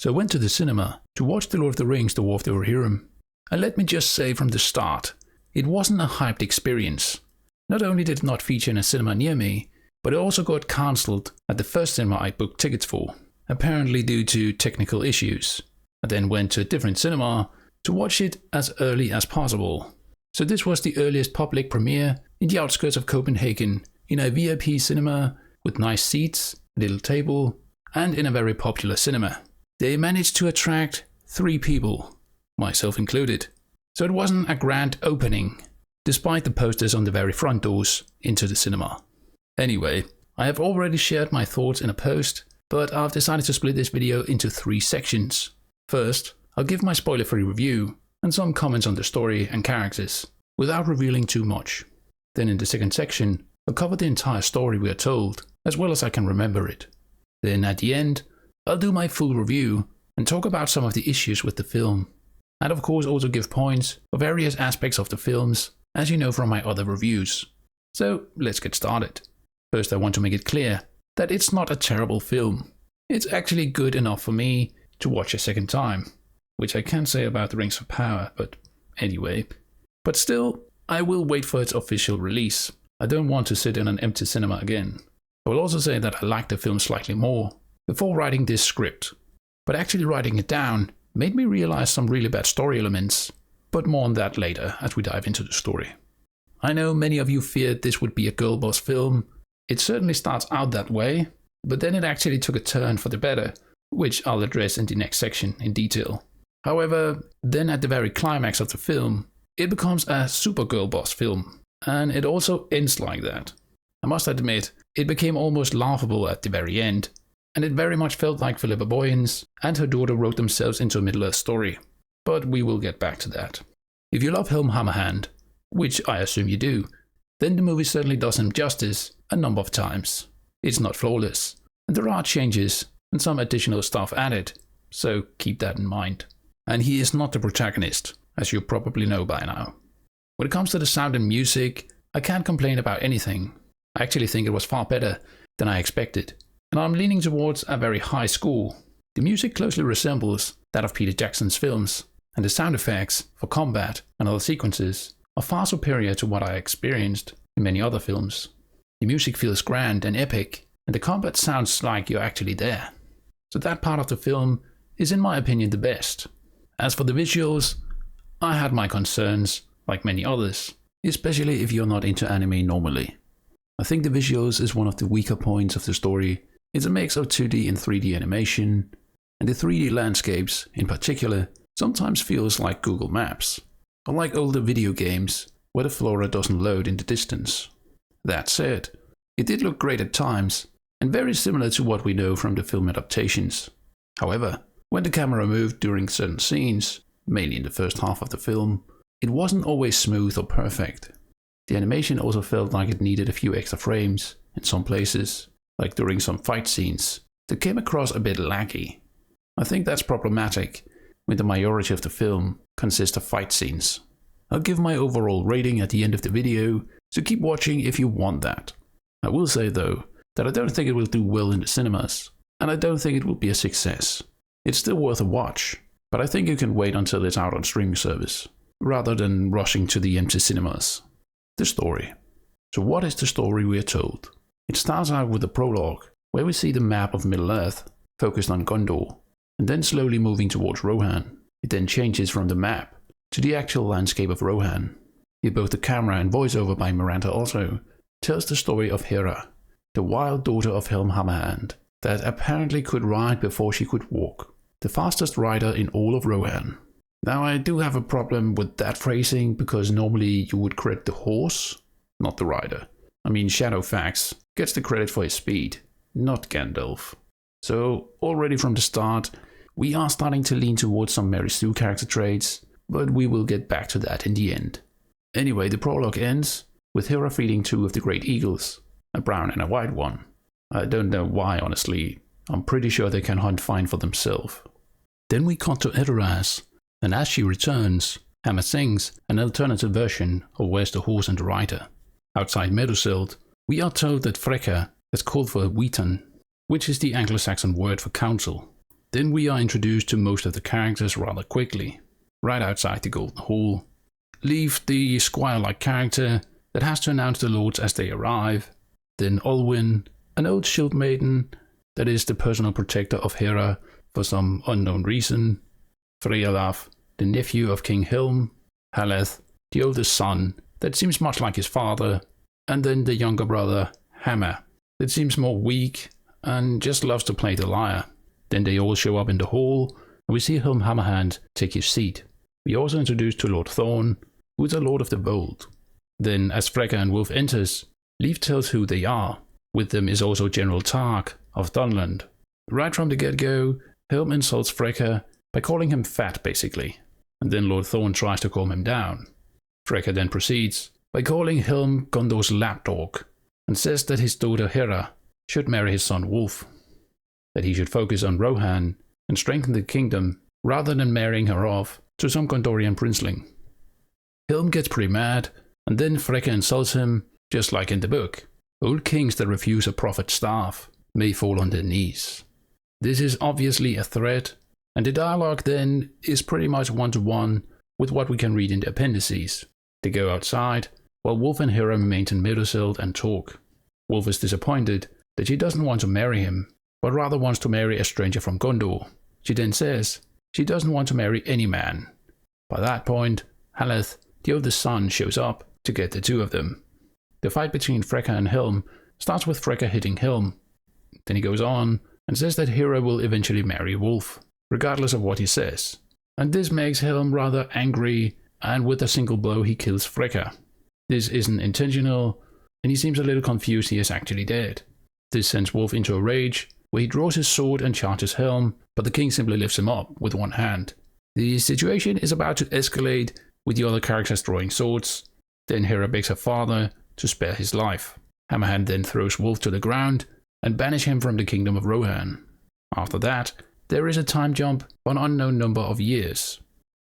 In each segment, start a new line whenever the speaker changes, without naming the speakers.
So I went to the cinema to watch The Lord of the Rings, The War of the Rohirrim. And let me just say from the start, it wasn't a hyped experience. Not only did it not feature in a cinema near me, but it also got cancelled at the first cinema I booked tickets for, apparently due to technical issues. I then went to a different cinema to watch it as early as possible. So this was the earliest public premiere in the outskirts of Copenhagen, in a VIP cinema with nice seats, a little table, and in a very popular cinema. They managed to attract 3 people, myself included. So it wasn't a grand opening, despite the posters on the very front doors into the cinema. Anyway, I have already shared my thoughts in a post, but I've decided to split this video into 3 sections. First, I'll give my spoiler-free review and some comments on the story and characters, without revealing too much. Then in the second section, I'll cover the entire story we are told, as well as I can remember it. Then at the end, I'll do my full review and talk about some of the issues with the film. And of course also give points for various aspects of the films, as you know from my other reviews. So let's get started. First, I want to make it clear that it's not a terrible film. It's actually good enough for me to watch a second time, which I can't say about The Rings of Power, but anyway. But still, I will wait for its official release. I don't want to sit in an empty cinema again. I will also say that I liked the film slightly more before writing this script, but actually writing it down made me realize some really bad story elements, but more on that later as we dive into the story. I know many of you feared this would be a girl boss film. It certainly starts out that way, but then it actually took a turn for the better, which I'll address in the next section in detail. However, then at the very climax of the film, it becomes a super girl boss film, and it also ends like that. I must admit, it became almost laughable at the very end, and it very much felt like Philippa Boyens and her daughter wrote themselves into a Middle-earth story. But we will get back to that. If you love Helm Hammerhand, which I assume you do, then the movie certainly does him justice a number of times. It's not flawless, and there are changes and some additional stuff added, so keep that in mind. And he is not the protagonist, as you probably know by now. When it comes to the sound and music, I can't complain about anything. I actually think it was far better than I expected, and I'm leaning towards a very high score. The music closely resembles that of Peter Jackson's films, and the sound effects for combat and other sequences are far superior to what I experienced in many other films. The music feels grand and epic, and the combat sounds like you're actually there. So that part of the film is in my opinion the best. As for the visuals, I had my concerns, like many others, especially if you're not into anime normally. I think the visuals is one of the weaker points of the story. It's a mix of 2D and 3D animation, and the 3D landscapes, in particular, sometimes feels like Google Maps, or like older video games where the flora doesn't load in the distance. That said, it did look great at times, and very similar to what we know from the film adaptations. However, when the camera moved during certain scenes, mainly in the first half of the film, it wasn't always smooth or perfect. The animation also felt like it needed a few extra frames in some places, like during some fight scenes, that came across a bit laggy. I think that's problematic when the majority of the film consists of fight scenes. I'll give my overall rating at the end of the video, so keep watching if you want that. I will say though, that I don't think it will do well in the cinemas, and I don't think it will be a success. It's still worth a watch, but I think you can wait until it's out on streaming service, rather than rushing to the empty cinemas. The story. So what is the story we are told? It starts out with a prologue, where we see the map of Middle-earth, focused on Gondor, and then slowly moving towards Rohan. It then changes from the map to the actual landscape of Rohan. Here both the camera and voiceover by Miranda also tells the story of Hera, the wild daughter of Helm Hammerhand, that apparently could ride before she could walk, the fastest rider in all of Rohan. Now I do have a problem with that phrasing, because normally you would credit the horse, not the rider. I mean, Shadowfaxe gets the credit for his speed, not Gandalf. So already from the start, we are starting to lean towards some Mary Sue character traits, but we will get back to that in the end. Anyway, the prologue ends with Hera feeding 2 of the great eagles, a brown and a white one. I don't know why, honestly. I'm pretty sure they can hunt fine for themselves. Then we cut to Edoras, and as she returns, Hammer sings an alternative version of Where's the Horse and the Rider. Outside Meduseld, we are told that Freka has called for a Wheaton, which is the Anglo-Saxon word for council. Then we are introduced to most of the characters rather quickly, right outside the Golden Hall. Leave, the squire-like character that has to announce the lords as they arrive. Then Olwyn, an old shield maiden that is the personal protector of Hera for some unknown reason. Freyalaf, the nephew of King Helm. Haleth, the oldest son that seems much like his father. And then the younger brother, Hammer, that seems more weak and just loves to play the lyre. Then they all show up in the hall, and we see Helm Hammerhand take his seat. We also introduced to Lord Thorn, who is a Lord of the Bold. Then, as Freke and Wolf enters, Leaf tells who they are. With them is also General Tark of Dunland. Right from the get-go, Helm insults Freke by calling him fat, basically, and then Lord Thorn tries to calm him down. Freke then proceeds by calling Helm Gondor's lapdog, and says that his daughter Hera should marry his son Wolf, that he should focus on Rohan and strengthen the kingdom rather than marrying her off to some Gondorian princeling. Helm gets pretty mad, and then Freke insults him, just like in the book. Old kings that refuse a prophet's staff may fall on their knees. This is obviously a threat, and the dialogue then is pretty much one-to-one with what we can read in the appendices. They go outside, while Wolf and Hera remain in Meadowsilt and talk. Wolf is disappointed that she doesn't want to marry him, but rather wants to marry a stranger from Gondor. She then says she doesn't want to marry any man. By that point, Haleth, the oldest son, shows up to get the two of them. The fight between Freke and Helm starts with Freke hitting Helm. Then he goes on and says that Hera will eventually marry Wolf, regardless of what he says. And this makes Helm rather angry, and with a single blow he kills Freke. This isn't intentional, and he seems a little confused he is actually dead. This sends Wolf into a rage, where he draws his sword and charges Helm, but the king simply lifts him up with one hand. The situation is about to escalate, with the other characters drawing swords. Then Hera begs her father to spare his life. Hammerhand then throws Wolf to the ground and banish him from the kingdom of Rohan. After that, there is a time jump for an unknown number of years.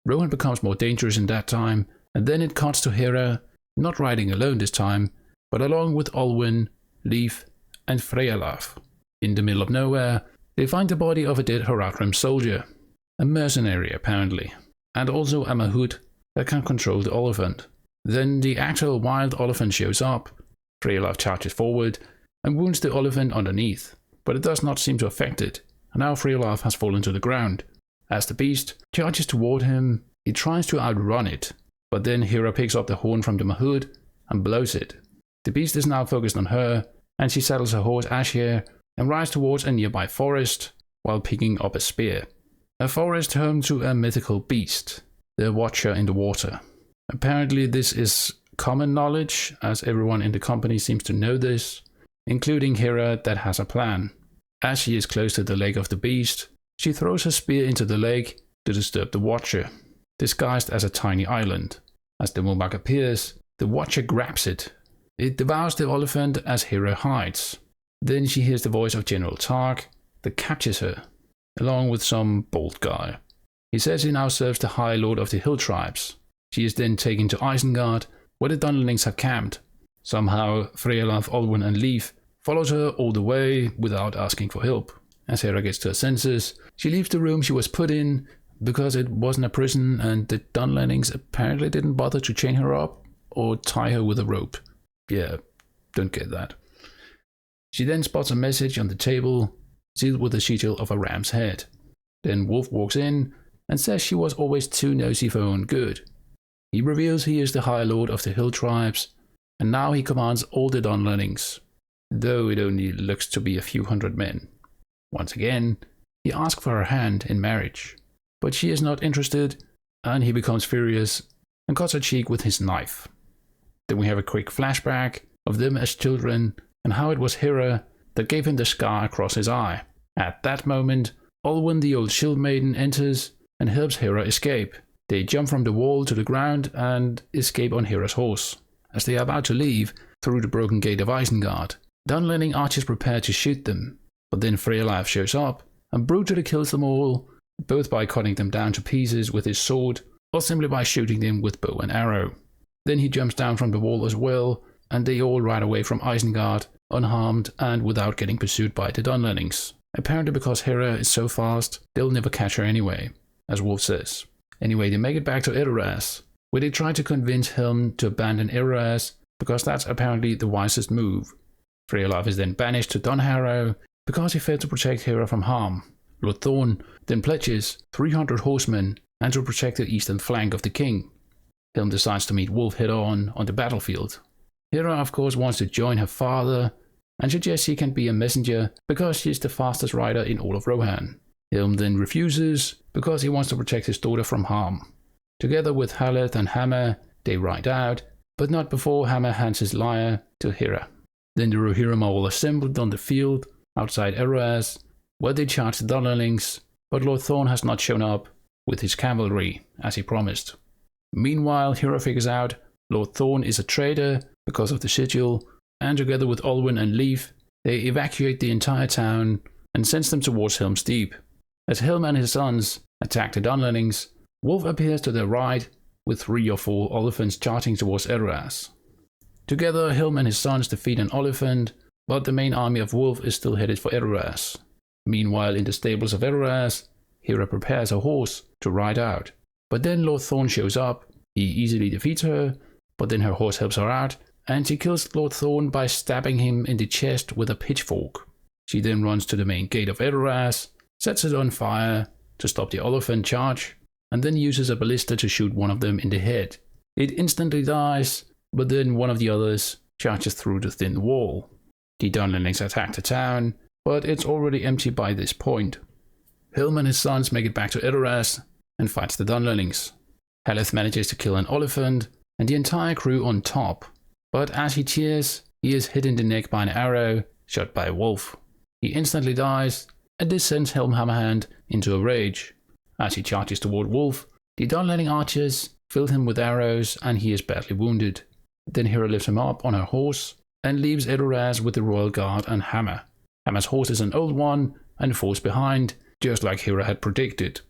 Rohan becomes more dangerous in that time, and then it cuts to Hera, not riding alone this time, but along with Olwyn, Leaf, and Freyalaf. In the middle of nowhere, they find the body of a dead Rohirrim soldier, a mercenary apparently, and also a Mahout that can control the elephant. Then the actual wild elephant shows up. Freyalaf charges forward and wounds the elephant underneath, but it does not seem to affect it, and now Freyalaf has fallen to the ground. As the beast charges toward him, he tries to outrun it, but then Hera picks up the horn from the Mahout and blows it. The beast is now focused on her, and she saddles her horse Ashir and rides towards a nearby forest while picking up a spear. A forest home to a mythical beast, the Watcher in the Water. Apparently this is common knowledge, as everyone in the company seems to know this, including Hera that has a plan. As she is close to the leg of the beast, she throws her spear into the lake to disturb the Watcher, disguised as a tiny island. As the Mumak appears, the Watcher grabs it. It devours the elephant as Hera hides. Then she hears the voice of General Tark that captures her, along with some bold guy. He says he now serves the High Lord of the Hill Tribes. She is then taken to Isengard, where the Dunlendings had camped. Somehow, Freyalaf, Olwyn and Leaf follows her all the way without asking for help. As Hera gets to her senses, she leaves the room she was put in because it wasn't a prison, and the Dunlendings apparently didn't bother to chain her up or tie her with a rope. Yeah, don't get that. She then spots a message on the table, sealed with the sigil of a ram's head. Then Wolf walks in and says she was always too nosy for her own good. He reveals he is the High Lord of the Hill Tribes, and now he commands all the Dunlendings, though it only looks to be a few hundred men. Once again, he asks for her hand in marriage, but she is not interested, and he becomes furious and cuts her cheek with his knife. Then we have a quick flashback of them as children and how it was Hera that gave him the scar across his eye. At that moment, Olwyn, the old shield maiden, enters and helps Hera escape. They jump from the wall to the ground and escape on Hera's horse. As they are about to leave through the broken gate of Isengard, Dunlending archers prepare to shoot them, but then Freyalaf shows up and brutally kills them all, both by cutting them down to pieces with his sword or simply by shooting them with bow and arrow. Then he jumps down from the wall as well, and they all ride away from Isengard unharmed and without getting pursued by the Dunlendings. apparently because Hera is so fast, they'll never catch her anyway, as Wolf says. Anyway, they make it back to Edoras, where they try to convince Helm to abandon Edoras, because that's apparently the wisest move. Freyolaf is then banished to Dunharrow, because he failed to protect Hera from harm. Lord Thorn then pledges 300 horsemen and to protect the eastern flank of the king. Helm decides to meet Wolf head-on the battlefield. Hera of course wants to join her father, and suggests she can be a messenger because she is the fastest rider in all of Rohan. Helm then refuses because he wants to protect his daughter from harm. Together with Haleth and Hammer, they ride out, but not before Hammer hands his lyre to Hera. Then the Rohirrim are all assembled on the field outside Edoras, where they charge the Dunlendings, but Lord Thorn has not shown up with his cavalry, as he promised. Meanwhile, Hera figures out Lord Thorn is a traitor because of the sigil, and together with Olwen and Leif, they evacuate the entire town and sends them towards Helm's Deep. As Helm and his sons attack the Dunlendings, Wolf appears to their right with 3 or 4 elephants charging towards Edoras. Together, Helm and his sons defeat an elephant, but the main army of Wolf is still headed for Edoras. Meanwhile, in the stables of Edoras, Hera prepares a horse to ride out. But then Lord Thorn shows up, he easily defeats her, but then her horse helps her out, and she kills Lord Thorn by stabbing him in the chest with a pitchfork. She then runs to the main gate of Edoras, sets it on fire to stop the elephant charge, and then uses a ballista to shoot one of them in the head. It instantly dies, but then one of the others charges through the thin wall. The Dunlendings attack the town, but it's already empty by this point. Helm and his sons make it back to Edoras and fights the Dunlendings. Haleth manages to kill an elephant and the entire crew on top, but as he cheers, he is hit in the neck by an arrow shot by a wolf. He instantly dies, and this sends Helm Hammerhand into a rage. As he charges toward Wolf, the Dunlending archers fill him with arrows and he is badly wounded. Then Hera lifts him up on her horse and leaves Edoras with the royal guard and Hammer. Hammer's horse is an old one and falls behind, just like Hera had predicted.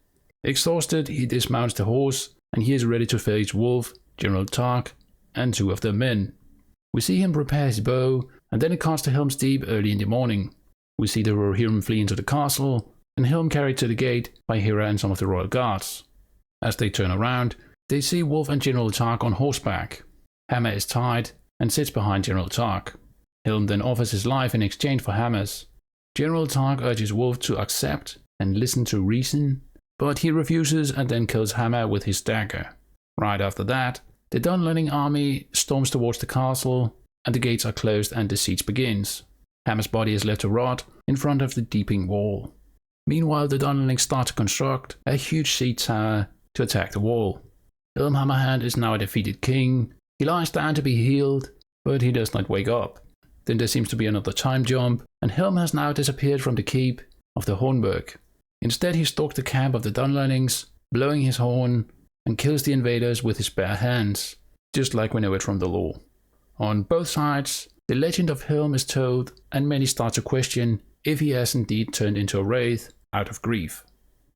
Exhausted, he dismounts the horse and he is ready to face Wolf, General Tark, and 2 of their men. We see him prepare his bow, and then it cuts to Helm's Deep early in the morning. We see the Rohirrim flee into the castle, and Helm carried to the gate by Hera and some of the royal guards. As they turn around, they see Wolf and General Tark on horseback. Hammer is tied and sits behind General Tark. Helm then offers his life in exchange for Hammer's. General Tark urges Wolf to accept and listen to reason, but he refuses and then kills Hammer with his dagger. Right after that, the Dunlending army storms towards the castle, and the gates are closed and the siege begins. Hammer's body is left to rot in front of the deeping wall. Meanwhile, the Dunlendings start to construct a huge siege tower to attack the wall. Helm Hammerhand is now a defeated king. He lies down to be healed, but he does not wake up. Then there seems to be another time jump, and Helm has now disappeared from the keep of the Hornburg. Instead, he stalks the camp of the Dunlendings, blowing his horn, and kills the invaders with his bare hands, just like we know it from the lore. On both sides, the legend of Helm is told, and many start to question if he has indeed turned into a wraith out of grief.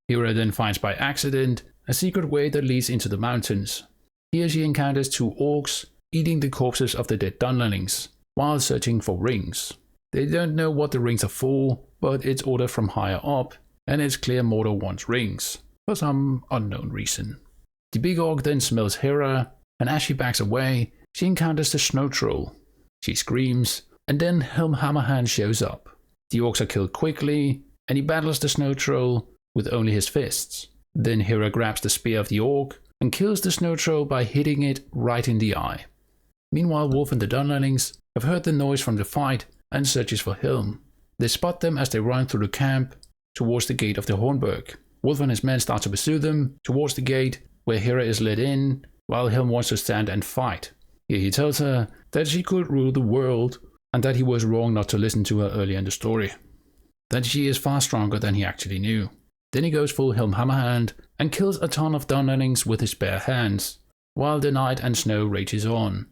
Hera then finds by accident a secret way that leads into the mountains. Here she encounters 2 orcs eating the corpses of the dead Dunlendings while searching for rings. They don't know what the rings are for, but it's ordered from higher up, and it's clear Mordor wants rings, for some unknown reason. The big orc then smells Hera, and as she backs away, she encounters the snow troll. She screams, and then Helm Hammerhand shows up. The orcs are killed quickly, and he battles the snow troll with only his fists. Then Hera grabs the spear of the orc and kills the snow troll by hitting it right in the eye. Meanwhile, Wolf and the Dunlendings have heard the noise from the fight and searches for Helm. They spot them as they run through the camp towards the gate of the Hornburg. Wolf and his men start to pursue them towards the gate, where Hera is led in, while Helm wants to stand and fight. Here he tells her that she could rule the world, and that he was wrong not to listen to her earlier in the story. That she is far stronger than he actually knew. Then he goes full Helm Hammerhand and kills a ton of Dunlendings with his bare hands, while the night and snow rages on.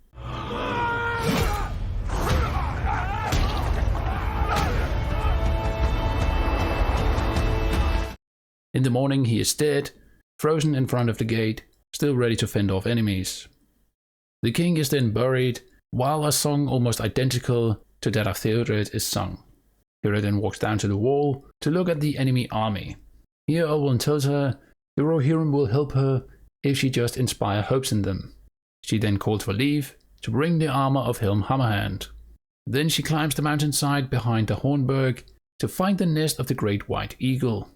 In the morning he is dead, frozen in front of the gate, still ready to fend off enemies. The king is then buried, while a song almost identical to that of Theodred is sung. Hera then walks down to the wall to look at the enemy army. Here Olwen tells her the Rohirrim will help her if she just inspire hopes in them. She then calls for leave to bring the armor of Helm Hammerhand. Then she climbs the mountainside behind the Hornburg to find the nest of the great white eagle.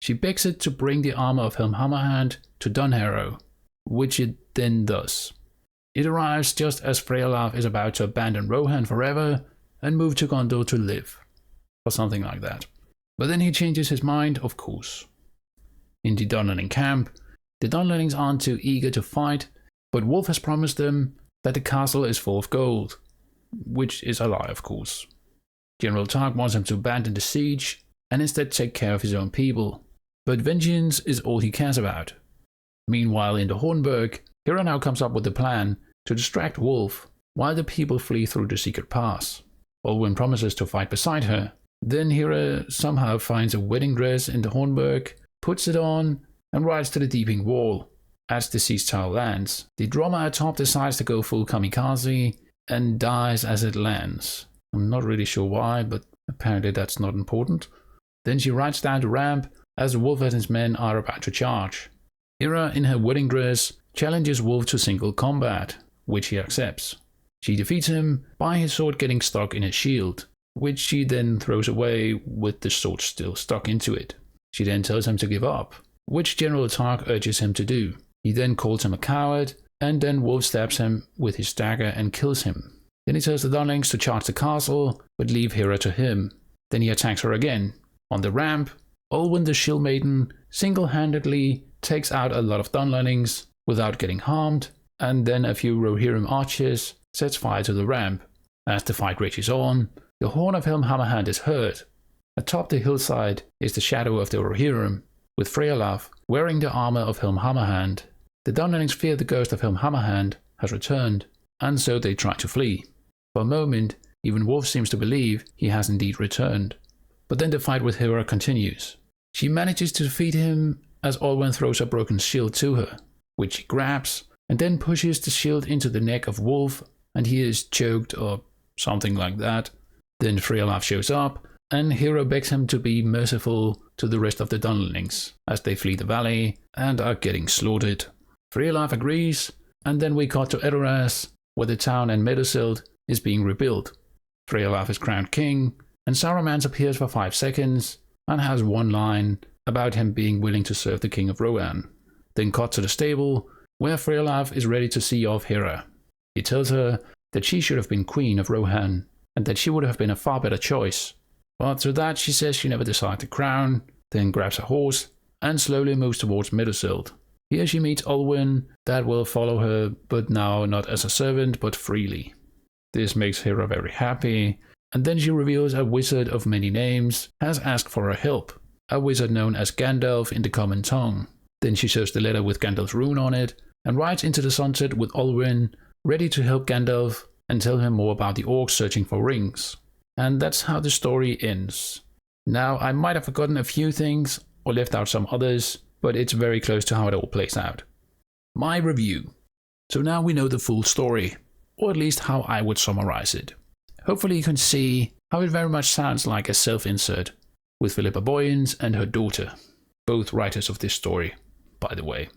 She begs it to bring the armor of Helm Hammerhand to Dunharrow, which it then does. It arrives just as Freylaf is about to abandon Rohan forever and move to Gondor to live, or something like that. But then he changes his mind, of course. In the Dunlening camp, the Dunlendings aren't too eager to fight, but Wolf has promised them that the castle is full of gold, which is a lie, of course. General Targ wants him to abandon the siege and instead take care of his own people, but vengeance is all he cares about. Meanwhile, in the Hornburg, Hera now comes up with a plan to distract Wolf while the people flee through the secret pass. Olwen promises to fight beside her. Then Hera somehow finds a wedding dress in the Hornburg, puts it on, and rides to the Deeping Wall. As the siege tower lands, the drummer atop decides to go full kamikaze and dies as it lands. I'm not really sure why, but apparently that's not important. Then she rides down the ramp as Wolf and his men are about to charge. Hera, in her wedding dress, challenges Wolf to single combat, which he accepts. She defeats him by his sword getting stuck in his shield, which she then throws away with the sword still stuck into it. She then tells him to give up, which General Targ urges him to do. He then calls him a coward, and then Wolf stabs him with his dagger and kills him. Then he tells the Dunlings to charge the castle, but leave Hera to him. Then he attacks her again. On the ramp, Olwen the Shield Maiden single-handedly takes out a lot of Dunlendings without getting harmed, and then a few Rohirrim archers sets fire to the ramp. As the fight rages on, the horn of Helm Hammerhand is heard. Atop the hillside is the shadow of the Rohirrim, with Freylaf wearing the armor of Helm Hammerhand. The Dunlendings fear the ghost of Helm Hammerhand has returned, and so they try to flee. For a moment, even Wolf seems to believe he has indeed returned. But then the fight with Hera continues. She manages to defeat him as Olwen throws a broken shield to her, which she grabs, and then pushes the shield into the neck of Wolf, and he is choked or something like that. Then Freylaf shows up, and Hera begs him to be merciful to the rest of the Dunlendings as they flee the valley and are getting slaughtered. Freylaf agrees, and then we cut to Edoras, where the town in Medosild is being rebuilt. Freylaf is crowned king, and Saruman appears for 5 seconds and has one line about him being willing to serve the king of Rohan. Then cut to the stable, where Freylaf is ready to see off Hera. He tells her that she should have been queen of Rohan, and that she would have been a far better choice. But to that she says she never decided the crown, then grabs a horse and slowly moves towards Medosild. Here she meets Olwen that will follow her, but now not as a servant but freely. This makes Hera very happy, and then she reveals a wizard of many names has asked for her help, a wizard known as Gandalf in the common tongue. Then she shows the letter with Gandalf's rune on it, and rides into the sunset with Olwen, ready to help Gandalf and tell him more about the orcs searching for rings. And that's how the story ends. Now, I might have forgotten a few things, or left out some others, but it's very close to how it all plays out. My review. So now we know the full story, or at least how I would summarize it. Hopefully you can see how it very much sounds like a self-insert, with Philippa Boyens and her daughter, both writers of this story, by the way.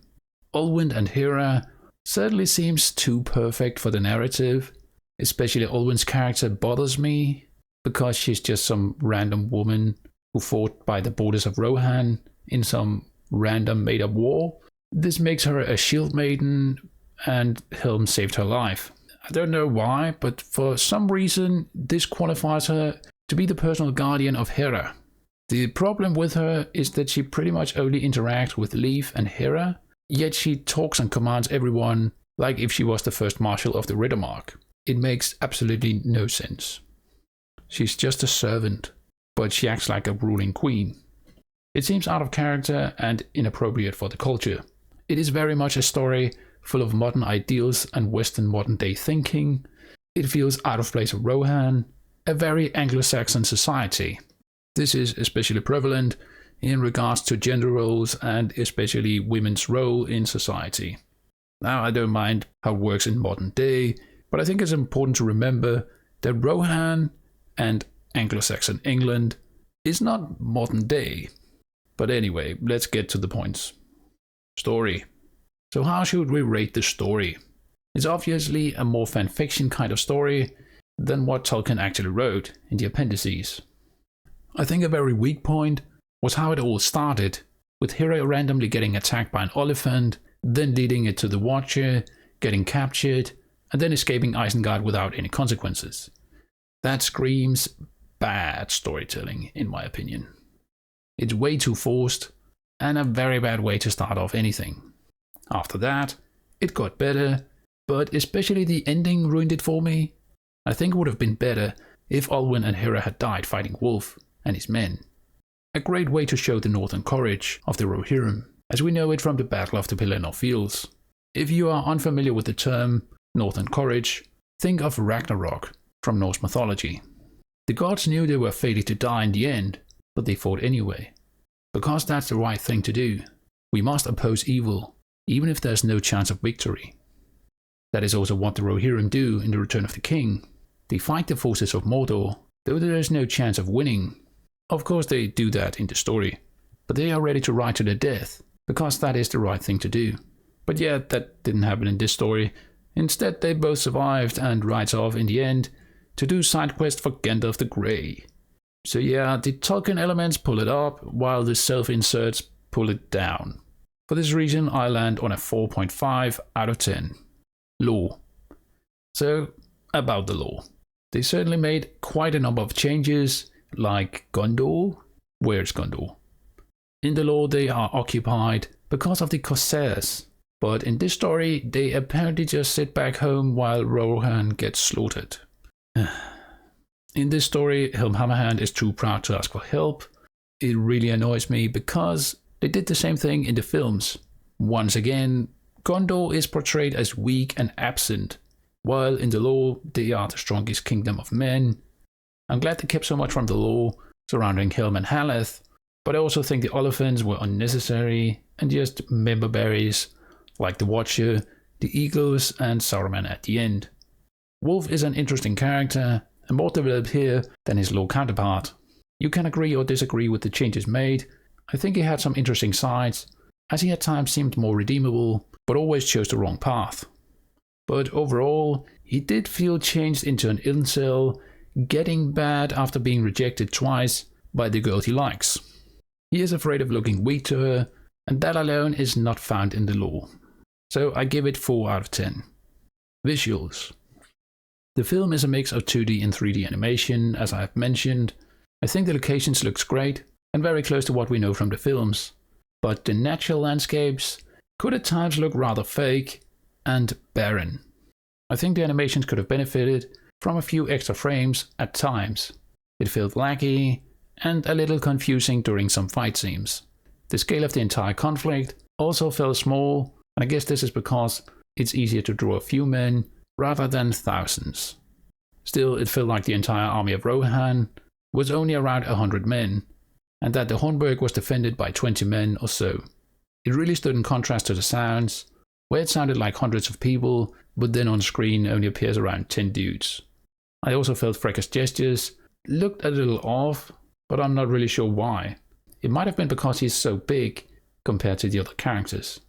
Olwen and Hera certainly seems too perfect for the narrative. Especially Olwen's character bothers me, because she's just some random woman who fought by the borders of Rohan in some random made-up war. This makes her a shield maiden, and Helm saved her life. I don't know why, but for some reason this qualifies her to be the personal guardian of Hera. The problem with her is that she pretty much only interacts with Leif and Hera, yet she talks and commands everyone like if she was the first marshal of the Riddermark. It makes absolutely no sense. She's just a servant, but she acts like a ruling queen. It seems out of character and inappropriate for the culture. It is very much a story full of modern ideals and Western modern day thinking. It feels out of place of Rohan, a very Anglo-Saxon society. This is especially prevalent in regards to gender roles and especially women's role in society. Now, I don't mind how it works in modern day, but I think it's important to remember that Rohan and Anglo-Saxon England is not modern day. But anyway, let's get to the points. Story. So how should we rate the story? It's obviously a more fanfiction kind of story than what Tolkien actually wrote in the appendices. I think a very weak point was how it all started, with Hera randomly getting attacked by an elephant, then leading it to the Watcher, getting captured, and then escaping Isengard without any consequences. That screams bad storytelling, in my opinion. It's way too forced, and a very bad way to start off anything. After that, it got better, but especially the ending ruined it for me. I think it would have been better if Olwen and Hera had died fighting Wolf and his men. A great way to show the northern courage of the Rohirrim, as we know it from the Battle of the Pelennor Fields. If you are unfamiliar with the term northern courage, think of Ragnarok from Norse mythology. The gods knew they were fated to die in the end, but they fought anyway. Because that's the right thing to do. We must oppose evil, even if there's no chance of victory. That is also what the Rohirrim do in The Return of the King. They fight the forces of Mordor, though there is no chance of winning. Of course they do that in the story, but they are ready to ride to their death, because that is the right thing to do. But yeah, that didn't happen in this story. Instead they both survived and rides off in the end to do side quest for Gandalf the Grey. So yeah, the Tolkien elements pull it up, while the self-inserts pull it down. For this reason I land on a 4.5 out of 10. Lore. So, about the lore. They certainly made quite a number of changes, like Gondor. Where's Gondor? In the lore they are occupied because of the Corsairs, but in this story they apparently just sit back home while Rohan gets slaughtered. In this story, Helm Hammerhand is too proud to ask for help. It really annoys me because they did the same thing in the films. Once again, Gondor is portrayed as weak and absent, while in the lore they are the strongest kingdom of men. I'm glad they kept so much from the lore surrounding Helm and Haleth, but I also think the elephants were unnecessary and just member berries like the Watcher, the Eagles and Saruman at the end. Wolf is an interesting character and more developed here than his lore counterpart. You can agree or disagree with the changes made. I think he had some interesting sides, as he at times seemed more redeemable, but always chose the wrong path. But overall, he did feel changed into an incel, getting bad after being rejected twice by the girl he likes. He is afraid of looking weak to her, and that alone is not found in the lore. So I give it 4 out of 10. Visuals. The film is a mix of 2D and 3D animation, as I have mentioned. I think the locations looks great, and very close to what we know from the films. But the natural landscapes could at times look rather fake and barren. I think the animations could have benefited from a few extra frames at times. It felt laggy and a little confusing during some fight scenes. The scale of the entire conflict also felt small, and I guess this is because it's easier to draw a few men rather than thousands. Still, it felt like the entire army of Rohan was only around 100 men, and that the Hornburg was defended by 20 men or so. It really stood in contrast to the sounds, where it sounded like hundreds of people, but then on screen only appears around 10 dudes. I also felt Freck's gestures looked a little off, but I'm not really sure why. It might have been because he's so big compared to the other characters.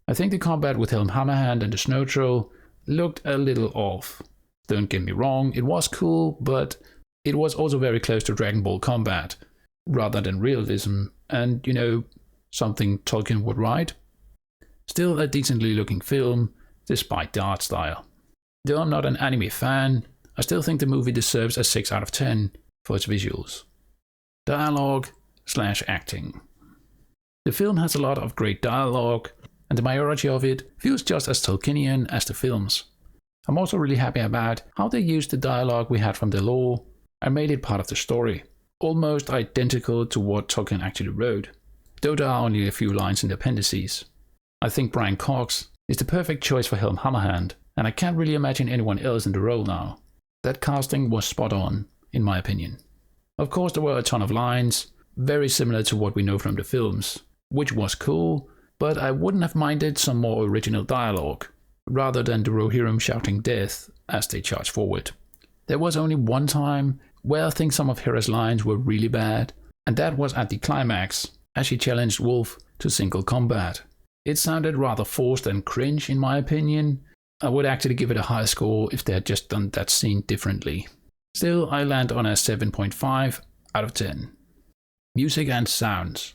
I think the combat with Helm Hammerhand and the Snow Troll looked a little off. Don't get me wrong, it was cool, but it was also very close to Dragon Ball combat, rather than realism, and something Tolkien would write. Still a decently looking film, despite the art style. Though I'm not an anime fan, I still think the movie deserves a 6 out of 10 for its visuals. Dialogue/acting. The film has a lot of great dialogue, and the majority of it feels just as Tolkienian as the films. I'm also really happy about how they used the dialogue we had from the lore and made it part of the story, almost identical to what Tolkien actually wrote, though there are only a few lines in the appendices. I think Brian Cox is the perfect choice for Helm Hammerhand, and I can't really imagine anyone else in the role now. That casting was spot on, in my opinion. Of course there were a ton of lines, very similar to what we know from the films, which was cool, but I wouldn't have minded some more original dialogue, rather than the Rohirrim shouting death as they charge forward. There was only one time where I think some of Hera's lines were really bad, and that was at the climax, as she challenged Wolf to single combat. It sounded rather forced and cringe in my opinion. I would actually give it a higher score if they had just done that scene differently. Still, I land on a 7.5 out of 10. Music and sounds.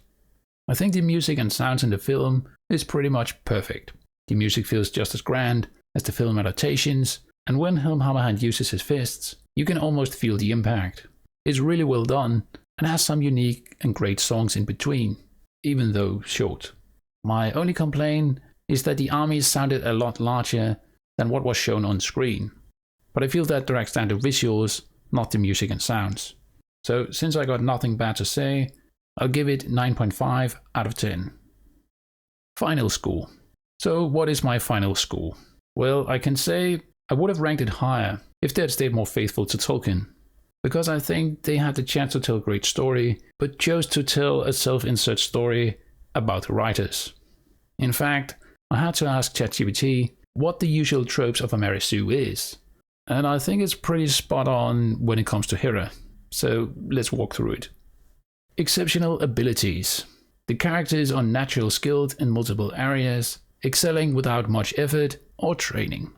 I think the music and sounds in the film is pretty much perfect. The music feels just as grand as the film adaptations, and when Helm Hammerhand uses his fists, you can almost feel the impact. It's really well done and has some unique and great songs in between, even though short. My only complaint is that the armies sounded a lot larger than what was shown on screen, but I feel that drags down the visuals, not the music and sounds. So since I got nothing bad to say, I'll give it 9.5 out of 10. Final score. So what is my final score? Well, I can say I would have ranked it higher if they had stayed more faithful to Tolkien, because I think they had the chance to tell a great story, but chose to tell a self-insert story about the writers. In fact, I had to ask ChatGPT what the usual tropes of a Mary Sue is, and I think it's pretty spot on when it comes to Hera, so let's walk through it. Exceptional abilities. The characters are naturally skilled in multiple areas, excelling without much effort or training.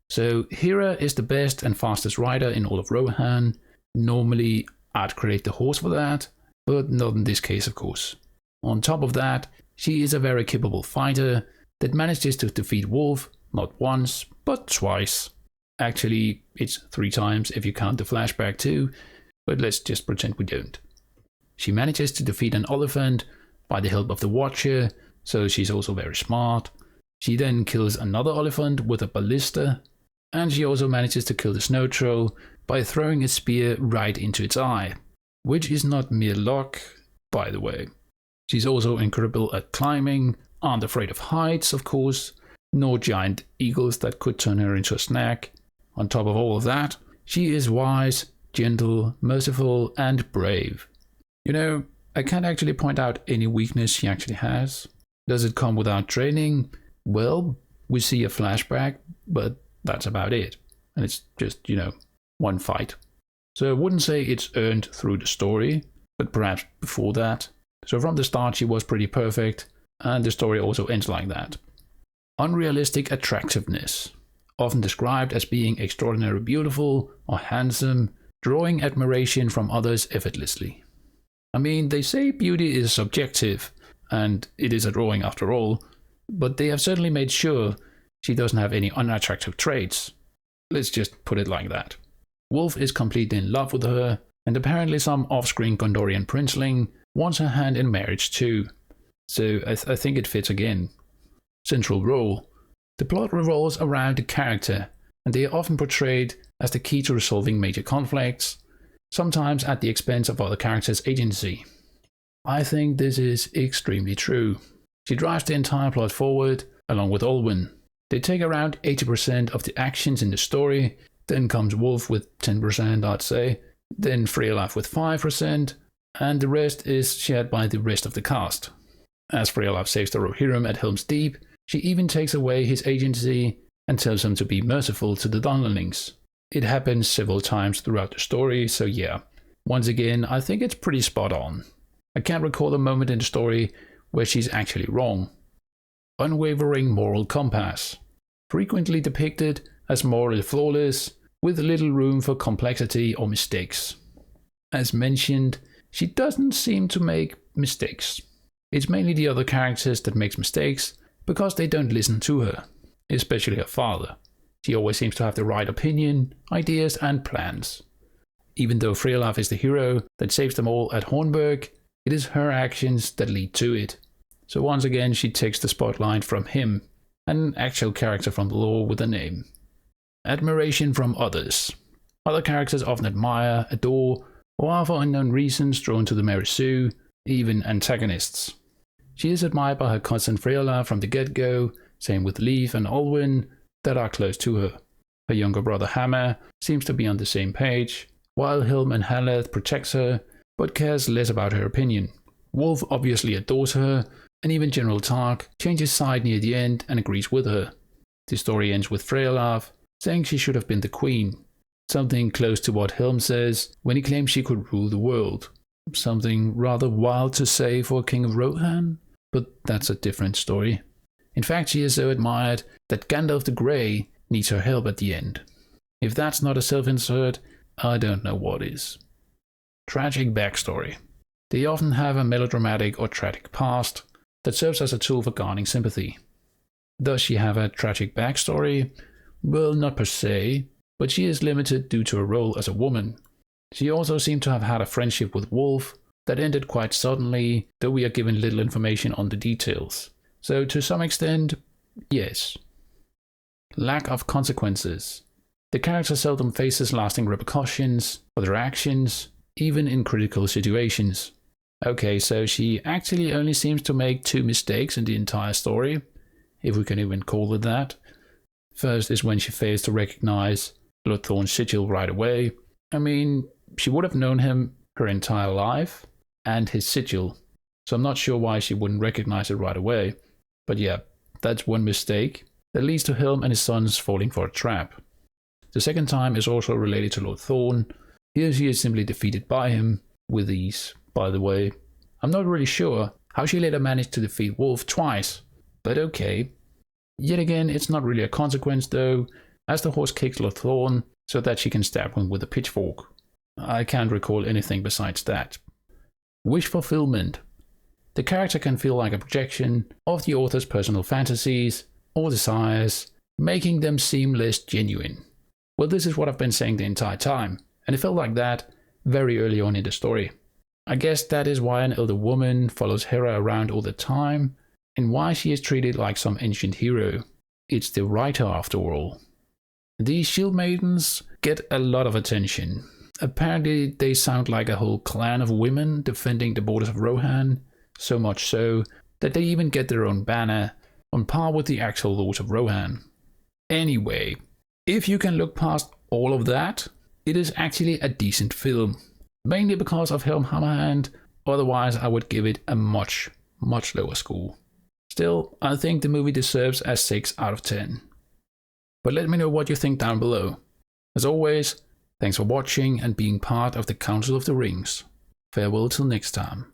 So Hera is the best and fastest rider in all of Rohan. Normally I'd credit the horse for that, but not in this case of course. On top of that, she is a very capable fighter that manages to defeat Wolf not once, but twice. Actually, it's 3 times if you count the flashback too, but let's just pretend we don't. She manages to defeat an elephant by the help of the Watcher, so she's also very smart. She then kills another elephant with a ballista, and she also manages to kill the snow troll by throwing a spear right into its eye, which is not mere luck, by the way. She's also incredible at climbing, aren't afraid of heights, of course, nor giant eagles that could turn her into a snack. On top of all of that, she is wise, gentle, merciful, and brave. You know, I can't actually point out any weakness she actually has. Does it come without training? Well, we see a flashback, but that's about it. And it's just, one fight. So I wouldn't say it's earned through the story, but perhaps before that. So from the start she was pretty perfect, and the story also ends like that. Unrealistic attractiveness. Often described as being extraordinarily beautiful or handsome, drawing admiration from others effortlessly. I mean, they say beauty is subjective, and it is a drawing after all, but they have certainly made sure she doesn't have any unattractive traits. Let's just put it like that. Wolf is completely in love with her, and apparently some off-screen Gondorian princeling wants her hand in marriage too. So I think it fits again. Central role. The plot revolves around the character, and they are often portrayed as the key to resolving major conflicts, sometimes at the expense of other characters' agency. I think this is extremely true. She drives the entire plot forward, along with Olwen. They take around 80% of the actions in the story, then comes Wolf with 10%, I'd say, then Freylaf with 5%, and the rest is shared by the rest of the cast. As Freylaf saves the Rohirrim at Helm's Deep, she even takes away his agency and tells him to be merciful to the Dunlendings. It happens several times throughout the story, so yeah. Once again, I think it's pretty spot on. I can't recall a moment in the story where she's actually wrong. Unwavering moral compass. Frequently depicted as morally flawless, with little room for complexity or mistakes. As mentioned, she doesn't seem to make mistakes. It's mainly the other characters that makes mistakes because they don't listen to her, especially her father. She always seems to have the right opinion, ideas and plans. Even though Freylaf is the hero that saves them all at Hornburg, it is her actions that lead to it. So once again she takes the spotlight from him, an actual character from the lore with a name. Admiration from others. Other characters often admire, adore, or are for unknown reasons drawn to the Mary Sue, even antagonists. She is admired by her cousin Freylaf from the get-go, same with Leif and Olwen that are close to her. Her younger brother Hammer seems to be on the same page, while Helm and Haleth protects her, but cares less about her opinion. Wolf obviously adores her, and even General Tark changes side near the end and agrees with her. The story ends with Freylaf saying she should have been the queen, something close to what Helm says when he claims she could rule the world. Something rather wild to say for King of Rohan, but that's a different story. In fact, she is so admired that Gandalf the Grey needs her help at the end. If that's not a self-insert, I don't know what is. Tragic backstory. They often have a melodramatic or tragic past that serves as a tool for garnering sympathy. Does she have a tragic backstory? Well, not per se, but she is limited due to her role as a woman. She also seemed to have had a friendship with Wolf that ended quite suddenly, though we are given little information on the details. So to some extent, yes. Lack of consequences. The character seldom faces lasting repercussions for their actions, even in critical situations. Okay, so she actually only seems to make 2 mistakes in the entire story, if we can even call it that. First is when she fails to recognize Lord Thorn's sigil right away. I mean, she would have known him her entire life, and his sigil, so I'm not sure why she wouldn't recognize it right away. But yeah, that's one mistake that leads to Helm and his sons falling for a trap. The second time is also related to Lord Thorn. Here she is simply defeated by him, with ease, by the way. I'm not really sure how she later managed to defeat Wolf twice, but okay. Yet again, it's not really a consequence though, as the horse kicks Lord Thorn so that she can stab him with a pitchfork. I can't recall anything besides that. Wish fulfillment. The character can feel like a projection of the author's personal fantasies or desires, making them seem less genuine. Well, this is what I've been saying the entire time, and it felt like that very early on in the story. I guess that is why an elder woman follows Hera around all the time, and why she is treated like some ancient hero. It's the writer after all. These shield maidens get a lot of attention. Apparently they sound like a whole clan of women defending the borders of Rohan, so much so that they even get their own banner, on par with the actual lords of Rohan. Anyway, if you can look past all of that, it is actually a decent film. Mainly because of Helm Hammerhand, otherwise I would give it a much lower score. Still, I think the movie deserves a 6 out of 10. But let me know what you think down below. As always, thanks for watching and being part of the Council of the Rings. Farewell till next time.